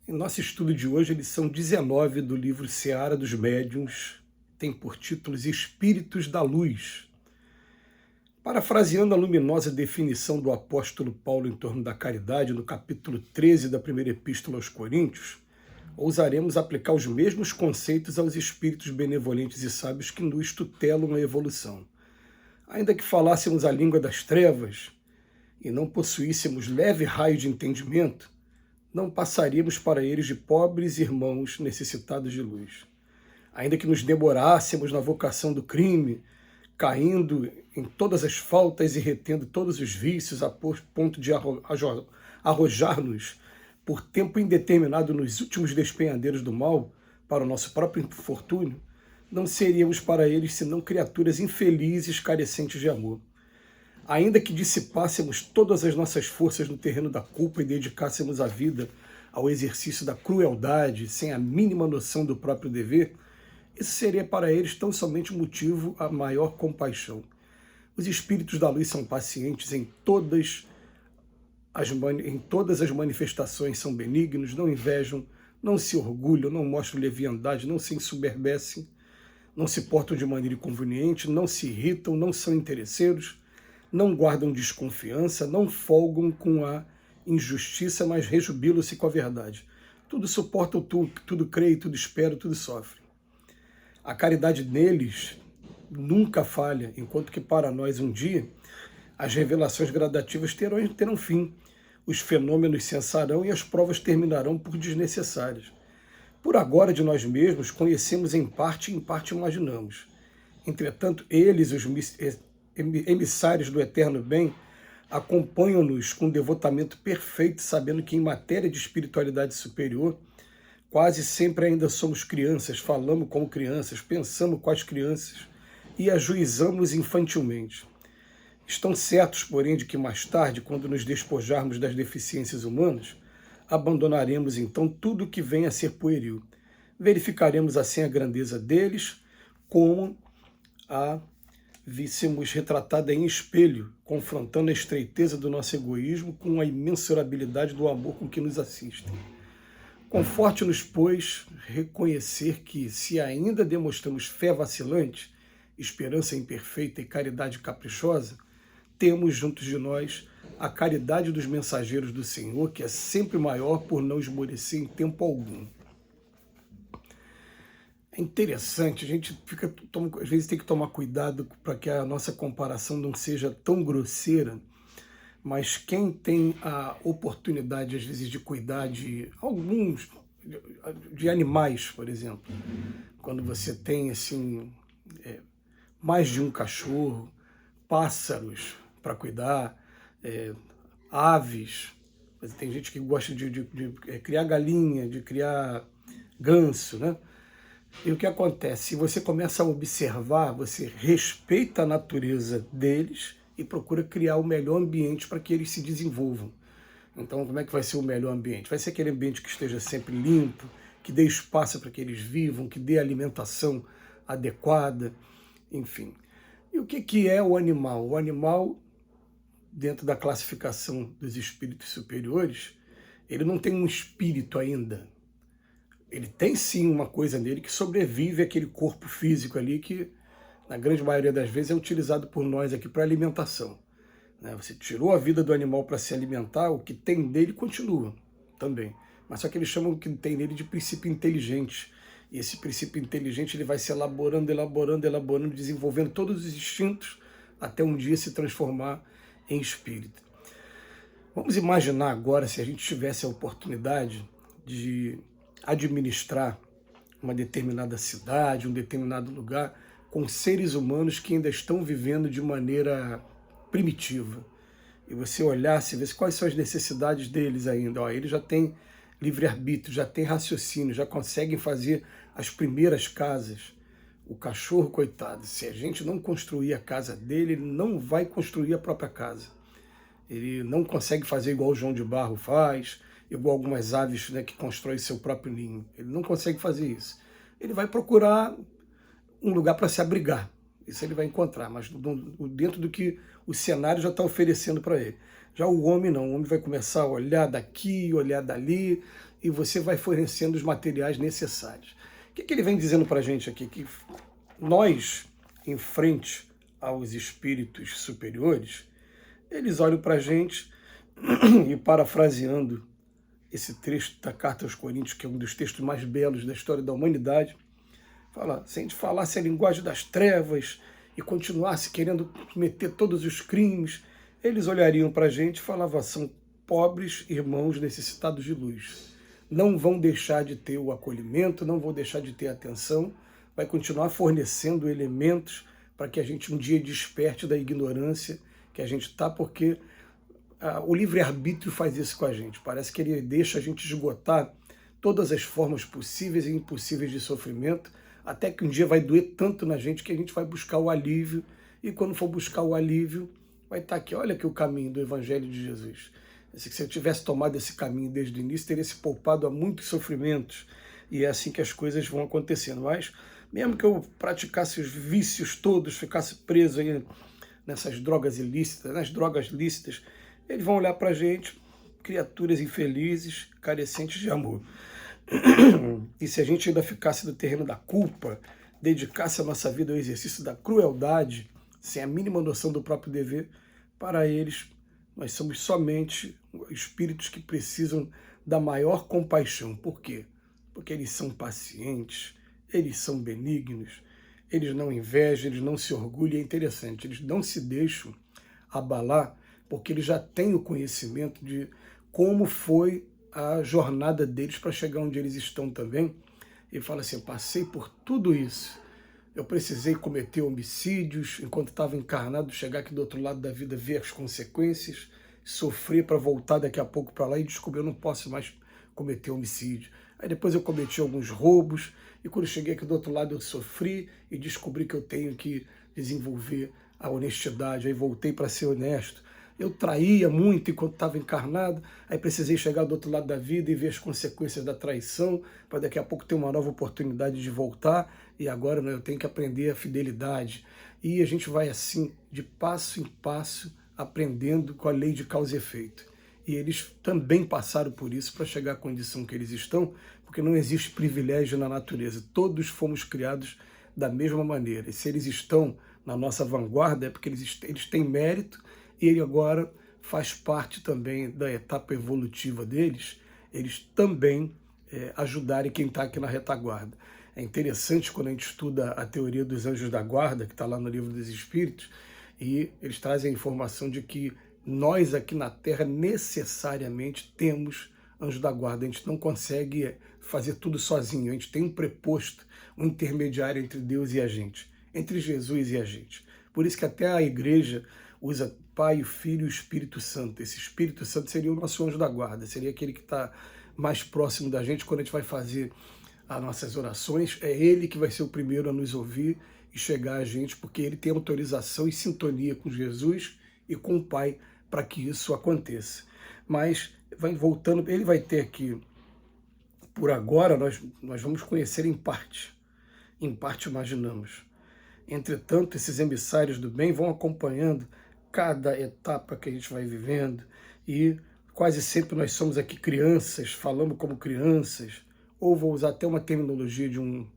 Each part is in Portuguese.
Em nosso estudo de hoje, a lição 19 do livro Seara dos Médiuns tem por títulos Espíritos da Luz. Parafraseando a luminosa definição do apóstolo Paulo em torno da caridade, no capítulo 13 da primeira epístola aos Coríntios, ousaremos aplicar os mesmos conceitos aos espíritos benevolentes e sábios que nos tutelam a evolução. Ainda que falássemos a língua das trevas e não possuíssemos leve raio de entendimento, não passaríamos para eles de pobres irmãos necessitados de luz. Ainda que nos demorássemos na vocação do crime, caindo em todas as faltas e retendo todos os vícios a ponto de arrojar-nos por tempo indeterminado nos últimos despenhadeiros do mal para o nosso próprio infortúnio, não seríamos para eles senão criaturas infelizes carecentes de amor. Ainda que dissipássemos todas as nossas forças no terreno da culpa e dedicássemos a vida ao exercício da crueldade, sem a mínima noção do próprio dever, isso seria para eles tão somente motivo a maior compaixão. Os espíritos da luz são pacientes em todas as manifestações, são benignos, não invejam, não se orgulham, não mostram leviandade, não se ensoberbecem, não se portam de maneira inconveniente, não se irritam, não são interesseiros, não guardam desconfiança, não folgam com a injustiça, mas rejubilam-se com a verdade. Tudo suportam, tudo creem, tudo esperam, tudo sofrem. A caridade neles nunca falha, enquanto que para nós um dia as revelações gradativas terão fim, os fenômenos cessarão e as provas terminarão por desnecessárias. Por agora, de nós mesmos, conhecemos em parte e em parte imaginamos. Entretanto, eles, os emissários do eterno bem, acompanham-nos com devotamento perfeito, sabendo que em matéria de espiritualidade superior, quase sempre ainda somos crianças, falamos como crianças, pensamos com as crianças e ajuizamos infantilmente. Estão certos, porém, de que mais tarde, quando nos despojarmos das deficiências humanas, abandonaremos então tudo que venha a ser pueril. Verificaremos assim a grandeza deles, como a víssemos retratada em espelho, confrontando a estreiteza do nosso egoísmo com a imensurabilidade do amor com que nos assistem. Conforte-nos, pois, reconhecer que, se ainda demonstramos fé vacilante, esperança imperfeita e caridade caprichosa, temos juntos de nós a caridade dos mensageiros do Senhor, que é sempre maior por não esmorecer em tempo algum. É interessante, a gente às vezes tem que tomar cuidado para que a nossa comparação não seja tão grosseira, mas quem tem a oportunidade, às vezes, de cuidar de alguns, de animais, por exemplo, quando você tem, assim, mais de um cachorro, pássaros para cuidar, aves, tem gente que gosta de criar galinha, de criar ganso, né? E o que acontece? Se você começa a observar, você respeita a natureza deles e procura criar o melhor ambiente para que eles se desenvolvam. Então, como é que vai ser o melhor ambiente? Vai ser aquele ambiente que esteja sempre limpo, que dê espaço para que eles vivam, que dê alimentação adequada, enfim. E o que é o animal? O animal, dentro da classificação dos espíritos superiores, ele não tem um espírito ainda. Ele tem sim uma coisa nele que sobrevive àquele corpo físico ali que, na grande maioria das vezes, é utilizado por nós aqui para alimentação. Você tirou a vida do animal para se alimentar, o que tem nele continua também. Mas só que eles chamam o que tem nele de princípio inteligente. E esse princípio inteligente ele vai se elaborando, desenvolvendo todos os instintos até um dia se transformar em espírito. Vamos imaginar agora se a gente tivesse a oportunidade de administrar uma determinada cidade, um determinado lugar, com seres humanos que ainda estão vivendo de maneira primitiva. E você olhasse e vê quais são as necessidades deles ainda. Eles já têm livre-arbítrio, já têm raciocínio, já conseguem fazer as primeiras casas. O cachorro, coitado, se a gente não construir a casa dele, ele não vai construir a própria casa. Ele não consegue fazer igual o João de Barro faz, igual algumas aves, né, que constroem seu próprio ninho. Ele não consegue fazer isso. Ele vai procurar um lugar para se abrigar. Isso ele vai encontrar, mas dentro do que o cenário já está oferecendo para ele. Já o homem não, o homem vai começar a olhar daqui, olhar dali, e você vai fornecendo os materiais necessários. O que ele vem dizendo para a gente aqui? Que nós, em frente aos espíritos superiores, eles olham para a gente e, parafraseando esse trecho da Carta aos Coríntios, que é um dos textos mais belos da história da humanidade, fala, se a gente falasse a linguagem das trevas e continuasse querendo cometer todos os crimes, eles olhariam para a gente e falavam, são pobres irmãos necessitados de luz. Não vão deixar de ter o acolhimento, não vão deixar de ter atenção, vai continuar fornecendo elementos para que a gente um dia desperte da ignorância que a gente está, porque o livre-arbítrio faz isso com a gente. Parece que ele deixa a gente esgotar todas as formas possíveis e impossíveis de sofrimento, até que um dia vai doer tanto na gente que a gente vai buscar o alívio, e quando for buscar o alívio, vai estar aqui, olha aqui o caminho do Evangelho de Jesus. Se eu tivesse tomado esse caminho desde o início, teria se poupado a muitos sofrimentos, e é assim que as coisas vão acontecendo. Mas, mesmo que eu praticasse os vícios todos, ficasse preso aí nessas drogas ilícitas, nas drogas lícitas, eles vão olhar para a gente, criaturas infelizes, carecentes de amor. E se a gente ainda ficasse no terreno da culpa, dedicasse a nossa vida ao exercício da crueldade, sem a mínima noção do próprio dever, para eles nós somos somente espíritos que precisam da maior compaixão. Por quê? Porque eles são pacientes, eles são benignos, eles não invejam, eles não se orgulham. É interessante, eles não se deixam abalar, porque eles já têm o conhecimento de como foi a jornada deles para chegar onde eles estão também. Ele fala assim, eu passei por tudo isso, eu precisei cometer homicídios enquanto estava encarnado, chegar aqui do outro lado da vida, ver as consequências, sofrer para voltar daqui a pouco para lá e descobrir, eu não posso mais cometer homicídio. Aí depois eu cometi alguns roubos, e quando eu cheguei aqui do outro lado eu sofri e descobri que eu tenho que desenvolver a honestidade, aí voltei para ser honesto. Eu traía muito enquanto estava encarnado, aí precisei chegar do outro lado da vida e ver as consequências da traição, para daqui a pouco ter uma nova oportunidade de voltar, e agora, né, eu tenho que aprender a fidelidade. E a gente vai assim, de passo em passo, aprendendo com a lei de causa e efeito. E eles também passaram por isso para chegar à condição que eles estão, porque não existe privilégio na natureza. Todos fomos criados da mesma maneira. E se eles estão na nossa vanguarda, é porque eles têm mérito, e ele agora faz parte também da etapa evolutiva deles, eles também ajudarem quem está aqui na retaguarda. É interessante quando a gente estuda a teoria dos anjos da guarda, que está lá no Livro dos Espíritos, e eles trazem a informação de que nós aqui na Terra necessariamente temos anjo da guarda. A gente não consegue fazer tudo sozinho, a gente tem um preposto, um intermediário entre Deus e a gente, entre Jesus e a gente. Por isso que até a igreja usa Pai, o Filho e o Espírito Santo. Esse Espírito Santo seria o nosso anjo da guarda, seria aquele que está mais próximo da gente quando a gente vai fazer as nossas orações. É ele que vai ser o primeiro a nos ouvir e chegar a gente, porque ele tem autorização e sintonia com Jesus e com o Pai para que isso aconteça. Mas, voltando, ele vai ter aqui, por agora, nós vamos conhecer em parte imaginamos. Entretanto, esses emissários do bem vão acompanhando cada etapa que a gente vai vivendo, e quase sempre nós somos aqui crianças, falamos como crianças, ou vou usar até uma terminologia de um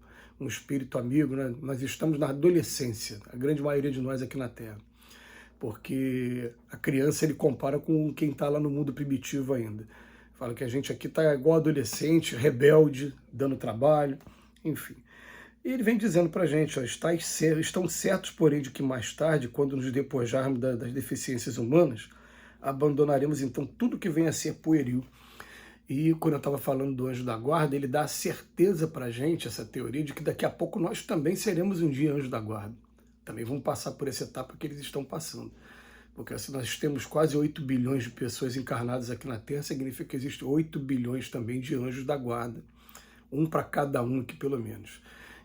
espírito amigo, né? Nós estamos na adolescência, a grande maioria de nós aqui na Terra, porque a criança ele compara com quem está lá no mundo primitivo ainda. Fala que a gente aqui está igual adolescente, rebelde, dando trabalho, enfim. E ele vem dizendo para a gente, ó, estão certos, porém, de que mais tarde, quando nos despojarmos das deficiências humanas, abandonaremos então tudo que vem a ser pueril. E quando eu estava falando do anjo da guarda, ele dá a certeza para a gente, essa teoria, de que daqui a pouco nós também seremos um dia anjo da guarda. Também vamos passar por essa etapa que eles estão passando. Porque se nós temos quase 8 bilhões de pessoas encarnadas aqui na Terra, significa que existem 8 bilhões também de anjos da guarda. Um para cada um aqui, pelo menos.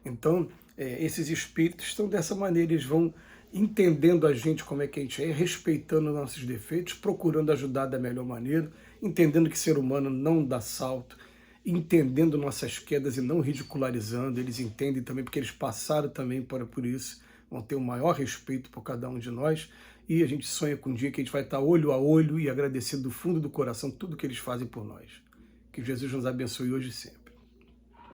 Então, esses espíritos estão dessa maneira, eles vão entendendo a gente como é que a gente é, respeitando nossos defeitos, procurando ajudar da melhor maneira, entendendo que ser humano não dá salto, entendendo nossas quedas e não ridicularizando. Eles entendem também porque eles passaram também por isso, vão ter o maior respeito por cada um de nós, e a gente sonha com um dia que a gente vai estar olho a olho e agradecendo do fundo do coração tudo que eles fazem por nós. Que Jesus nos abençoe hoje e sempre.